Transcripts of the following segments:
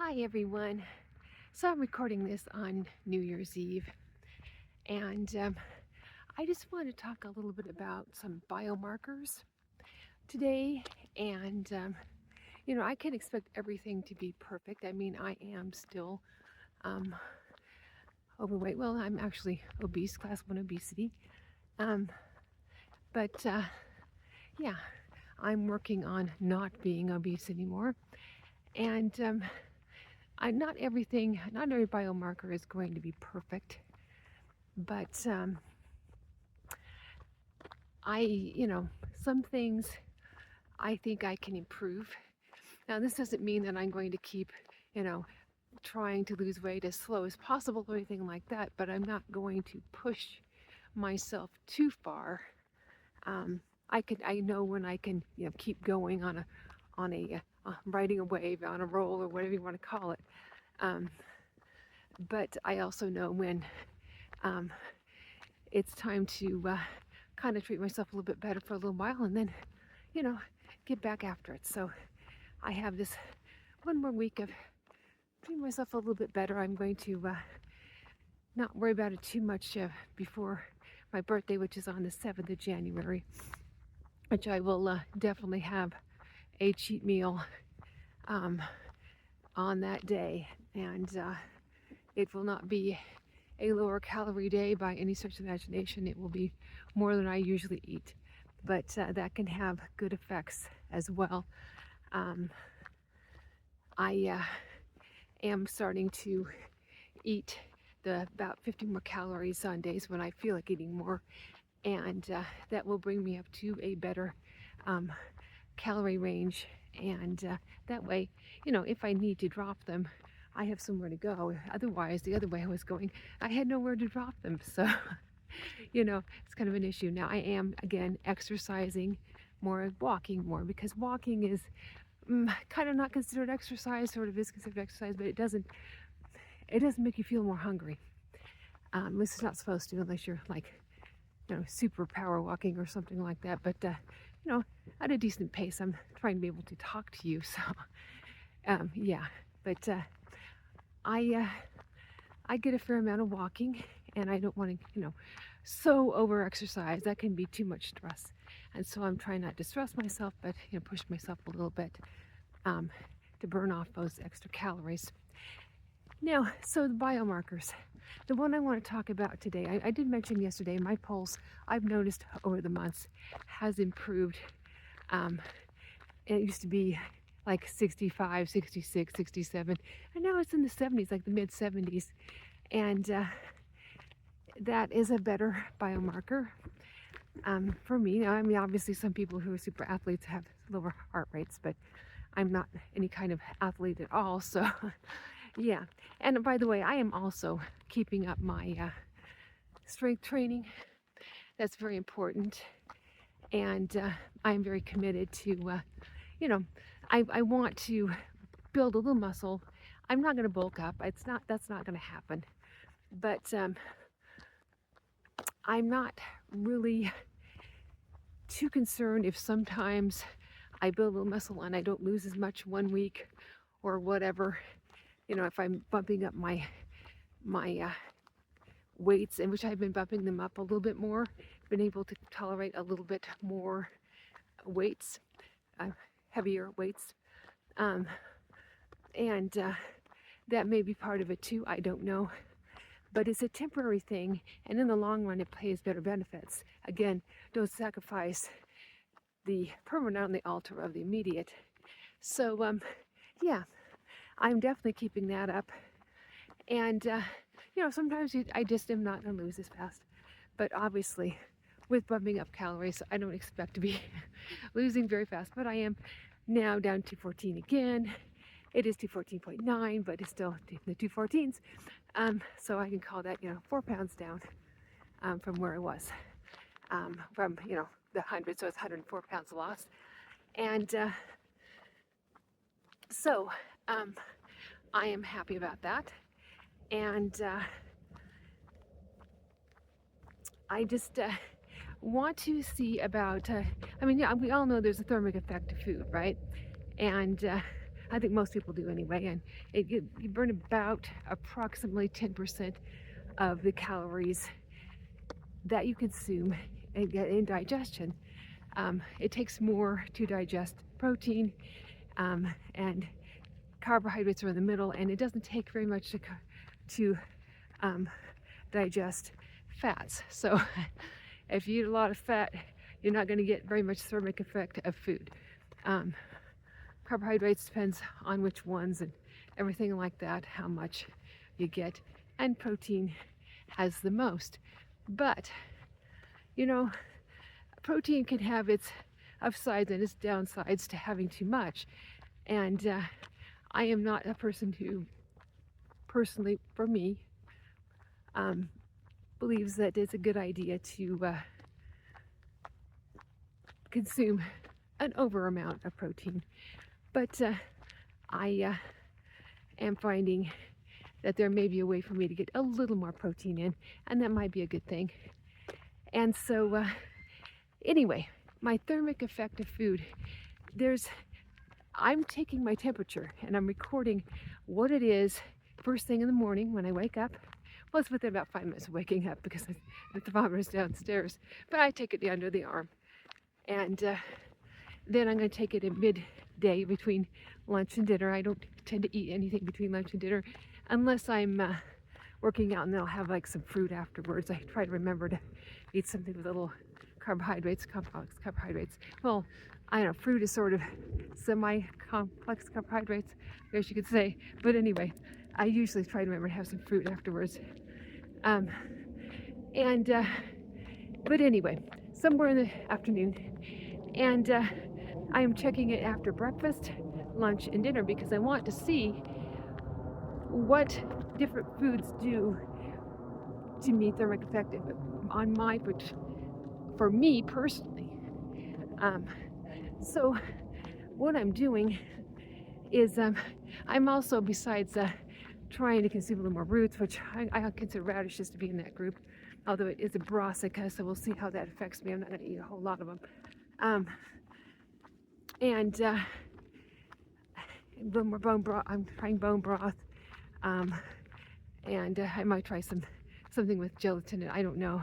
Hi everyone. So I'm recording this on New Year's Eve, and I just want to talk a little bit about some biomarkers today. And I can expect everything to be perfect. I mean, I am still um, overweight. Well, I'm actually obese, class 1 obesity. Um, but yeah, I'm working on not being obese anymore. And not every biomarker is going to be perfect, but some things I think I can improve. Now, this doesn't mean that I'm going to keep, you know, trying to lose weight as slow as possible or anything like that, but I'm not going to push myself too far. I know when I can, keep going on a riding a wave, on a roll, or whatever you want to call it. Um, but I also know when um, it's time to kind of treat myself a little bit better for a little while, and then, get back after it. So I have this one more week of treating myself a little bit better. I'm going to not worry about it too much before my birthday, which is on the 7th of January, which I will definitely have a cheat meal on that day. And it will not be a lower calorie day by any stretch of imagination. It will be more than I usually eat, but that can have good effects as well. I am starting to eat about 50 more calories on days when I feel like eating more, and that will bring me up to a better calorie range, and that way, if I need to drop them, I have somewhere to go. Otherwise, the other way I was going, I had nowhere to drop them. So it's kind of an issue. Now I am, again, exercising more, walking more, because walking is kind of not considered exercise, sort of is considered exercise, but it doesn't make you feel more hungry. At least it's not supposed to, unless you're like, super power walking or something like that. But at a decent pace, I'm trying to be able to talk to you. So yeah, but I get a fair amount of walking, and I don't want to, so over exercise. That can be too much stress. And so I'm trying not to stress myself, but, push myself a little bit to burn off those extra calories. Now, so the biomarkers. The one I want to talk about today, I did mention yesterday, my pulse, I've noticed over the months, has improved. It used to be like 65, 66, 67, and now it's in the 70s, like the mid 70s. And that is a better biomarker for me. Now, I mean, obviously some people who are super athletes have lower heart rates, but I'm not any kind of athlete at all. So yeah. And by the way, I am also keeping up my strength training. That's very important. And I'm very committed to, I want to build a little muscle. I'm not going to bulk up. That's not going to happen. But I'm not really too concerned if sometimes I build a little muscle and I don't lose as much one week or whatever. If I'm bumping up my weights, in which I've been bumping them up a little bit more, been able to tolerate a little bit more weights, heavier weights, and that may be part of it too. I don't know, but it's a temporary thing, and in the long run, it pays better benefits. Again, don't sacrifice the permanent on the altar of the immediate. So yeah, I'm definitely keeping that up. And sometimes I just am not going to lose as fast. But obviously, with bumping up calories, I don't expect to be losing very fast. But I am now down to 14 again. It is 214.9, but it's still the 214s. So I can call that, 4 pounds down from where I was. From, the 100, so it's 104 pounds lost. And so I am happy about that. And I just want to see about, we all know there's a thermic effect to food, right? And I think most people do anyway, and you burn about approximately 10% of the calories that you consume and get in digestion. It takes more to digest protein, and carbohydrates are in the middle, and it doesn't take very much to digest fats. So if you eat a lot of fat, you're not going to get very much thermic effect of food. Carbohydrates depends on which ones and everything like that, how much you get, and protein has the most. But you know, protein can have its upsides and its downsides to having too much. And I am not a person who, personally, for me, believes that it's a good idea to consume an over amount of protein. But I am finding that there may be a way for me to get a little more protein in, and that might be a good thing. And so, anyway, my thermic effect of food, I'm taking my temperature and I'm recording what it is first thing in the morning when I wake up. Well, it's within about 5 minutes of waking up because the thermometer is downstairs, but I take it under the arm. And then I'm going to take it at midday between lunch and dinner. I don't tend to eat anything between lunch and dinner unless I'm working out, and then I'll have like some fruit afterwards. I try to remember to eat something with a little carbohydrates, complex carbohydrates. Well, I don't know, fruit is sort of semi-complex carbohydrates, I guess you could say. But anyway, I usually try to remember to have some fruit afterwards. But anyway, somewhere in the afternoon, and I am checking it after breakfast, lunch, and dinner because I want to see what different foods do to me thermic effective on for me personally. So what I'm doing is I'm also, besides trying to consume a little more roots, which I consider radishes to be in that group, although it is a brassica, so we'll see how that affects me. I'm not going to eat a whole lot of them. And more bone broth. I'm trying bone broth, and I might try something with gelatin. I don't know,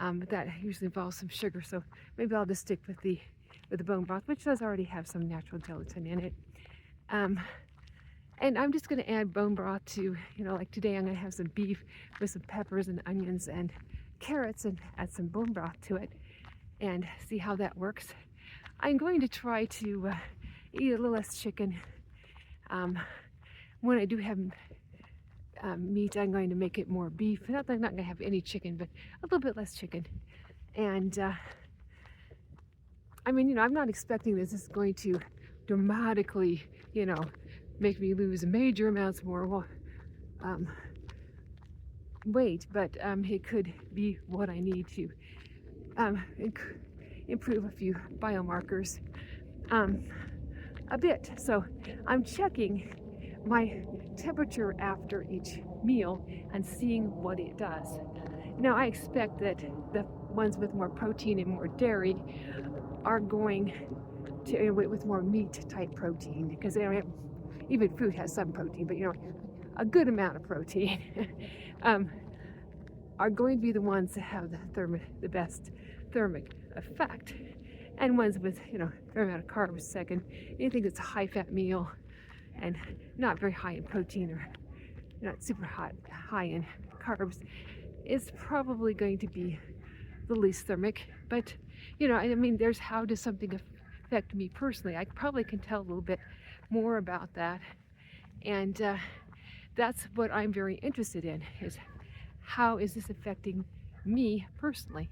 but that usually involves some sugar. So maybe I'll just stick with the bone broth, which does already have some natural gelatin in it. And I'm just going to add bone broth to, like today I'm going to have some beef with some peppers and onions and carrots and add some bone broth to it and see how that works. I'm going to try to eat a little less chicken. When I do have meat, I'm going to make it more beef. Not that I'm not going to have any chicken, but a little bit less chicken. And I mean, I'm not expecting this is going to dramatically, make me lose major amounts more weight, but it could be what I need to improve a few biomarkers a bit. So I'm checking my temperature after each meal and seeing what it does. Now I expect that the ones with more protein and more dairy are going to, with more meat type protein, because they don't have, even fruit has some protein, but a good amount of protein, are going to be the ones that have the best thermic effect, and ones with a fair amount of carbs second. Anything that's a high fat meal and not very high in protein or not super high in carbs is probably going to be the least thermic. But I mean, how does something affect me personally? I probably can tell a little bit more about that, and that's what I'm very interested in, is how is this affecting me personally.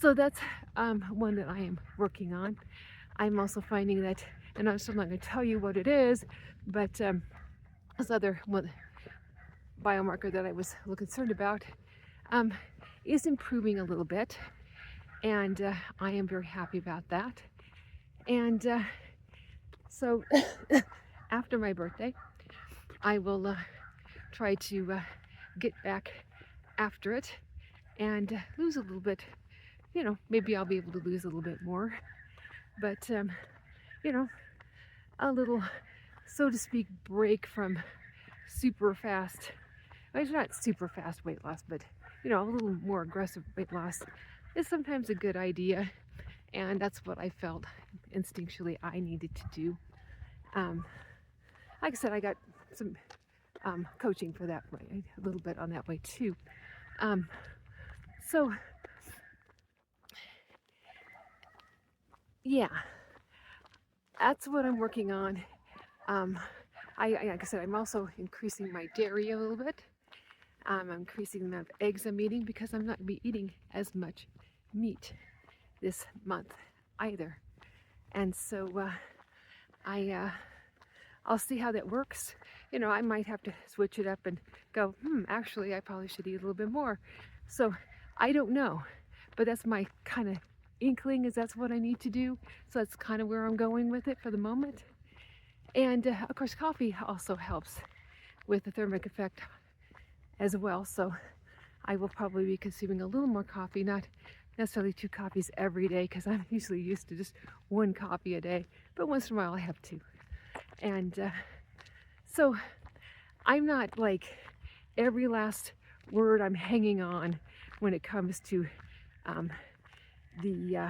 So that's one that I am working on. I'm also finding that, and I'm still not going to tell you what it is, but this other one biomarker that I was a little concerned about is improving a little bit, and I am very happy about that. And so after my birthday, I will try to get back after it and lose a little bit. Maybe I'll be able to lose a little bit more, but a little so to speak, break from super fast, well, it's not super fast weight loss, but a little more aggressive weight loss is sometimes a good idea. And that's what I felt instinctually I needed to do. Um, like I said, I got some coaching for that way, a little bit on that way too. So, yeah, that's what I'm working on. Like I said, I'm also increasing my dairy a little bit. I'm increasing the amount of eggs I'm eating because I'm not going to be eating as much meat this month either. And so I'll see how that works. I might have to switch it up and go, actually, I probably should eat a little bit more. So I don't know, but that's my kind of inkling is that's what I need to do. So that's kind of where I'm going with it for the moment. And of course, coffee also helps with the thermic effect as well. So I will probably be consuming a little more coffee, not necessarily 2 coffees every day because I'm usually used to just 1 coffee a day, but once in a while I have 2. And so I'm not like every last word I'm hanging on when it comes to the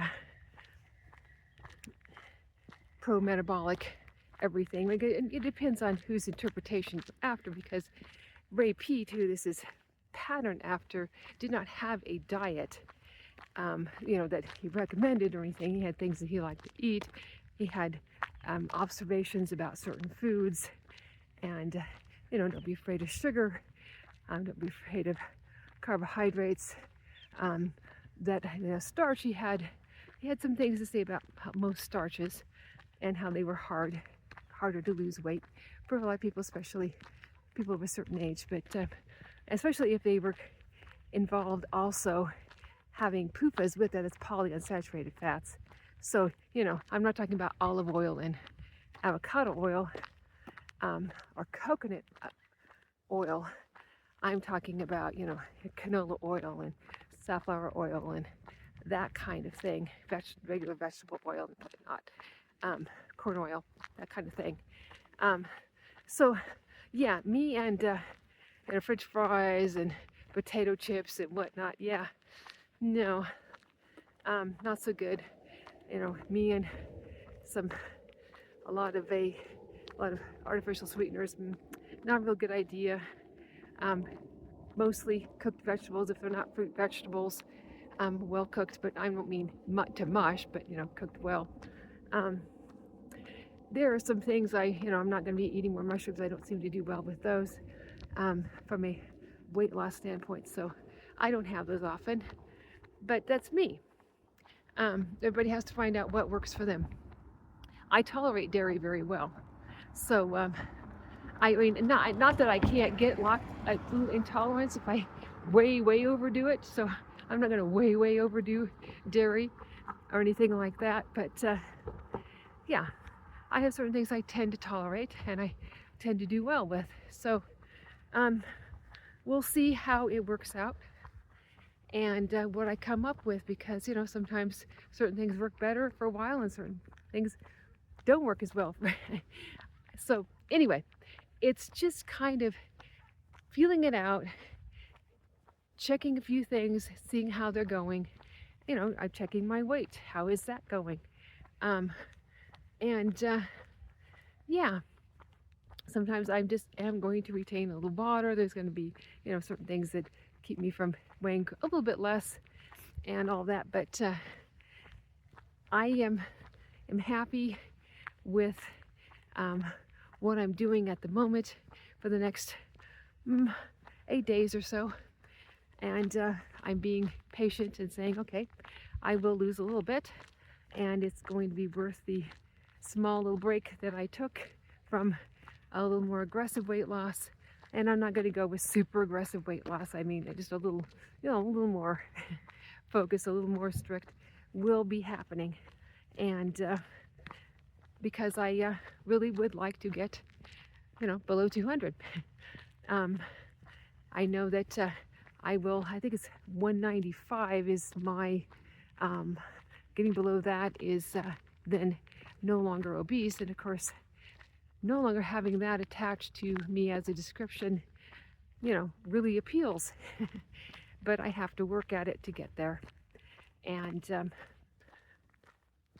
pro-metabolic everything. Like it depends on whose interpretation you're after, because Ray Peat, who this is patterned after, did not have a diet that he recommended or anything. He had things that he liked to eat. He had observations about certain foods, and don't be afraid of sugar, don't be afraid of carbohydrates, that starch. He had some things to say about most starches and how they were harder to lose weight for a lot of people, especially people of a certain age, but especially if they were involved also having PUFAs with that, it's polyunsaturated fats. So, I'm not talking about olive oil and avocado oil or coconut oil. I'm talking about, canola oil and safflower oil and that kind of thing, regular vegetable oil and whatnot, corn oil, that kind of thing. So, yeah, me and French fries and potato chips and whatnot, yeah, no, not so good. Me and a lot of artificial sweeteners, not a real good idea. Mostly cooked vegetables, if they're not fruit vegetables, well cooked, but I don't mean to mush, but cooked well. There are some things I'm not going to be eating more mushrooms. I don't seem to do well with those from a weight loss standpoint, so I don't have those often. But that's me. Everybody has to find out what works for them. I tolerate dairy very well, so I mean, not that I can't get food intolerance if I way overdo it. So I'm not going to way overdo dairy or anything like that. But yeah, I have certain things I tend to tolerate and I tend to do well with. So we'll see how it works out and what I come up with, because sometimes certain things work better for a while and certain things don't work as well. So anyway, it's just kind of feeling it out, checking a few things, seeing how they're going. I'm checking my weight. How is that going? Yeah, sometimes I just am going to retain a little water. There's going to be, certain things that keep me from weighing a little bit less and all that. But I am happy with what I'm doing at the moment for the next 8 days or so. And I'm being patient and saying, okay, I will lose a little bit, and it's going to be worth the small little break that I took from a little more aggressive weight loss. And I'm not going to go with super aggressive weight loss. I mean, just a little, a little more focused, a little more strict will be happening. And because I really would like to get, below 200. I know that I think it's 195 is my, getting below that is then no longer obese. And of course, no longer having that attached to me as a description, really appeals. But I have to work at it to get there. And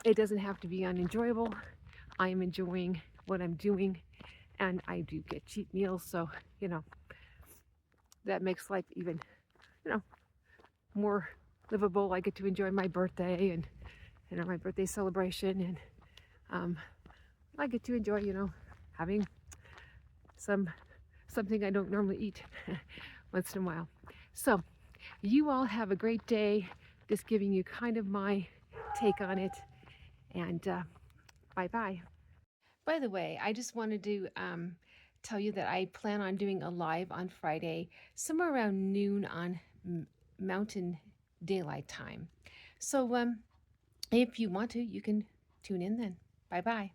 it doesn't have to be unenjoyable. I am enjoying what I'm doing, and I do get cheat meals, so that makes life even you know more livable. I get to enjoy my birthday and my birthday celebration, and I get to enjoy having something I don't normally eat once in a while. So you all have a great day. Just giving you kind of my take on it, and bye bye. By the way, I just wanted to tell you that I plan on doing a live on Friday, somewhere around noon on Mountain Daylight Time. So if you want to, you can tune in then. Bye bye.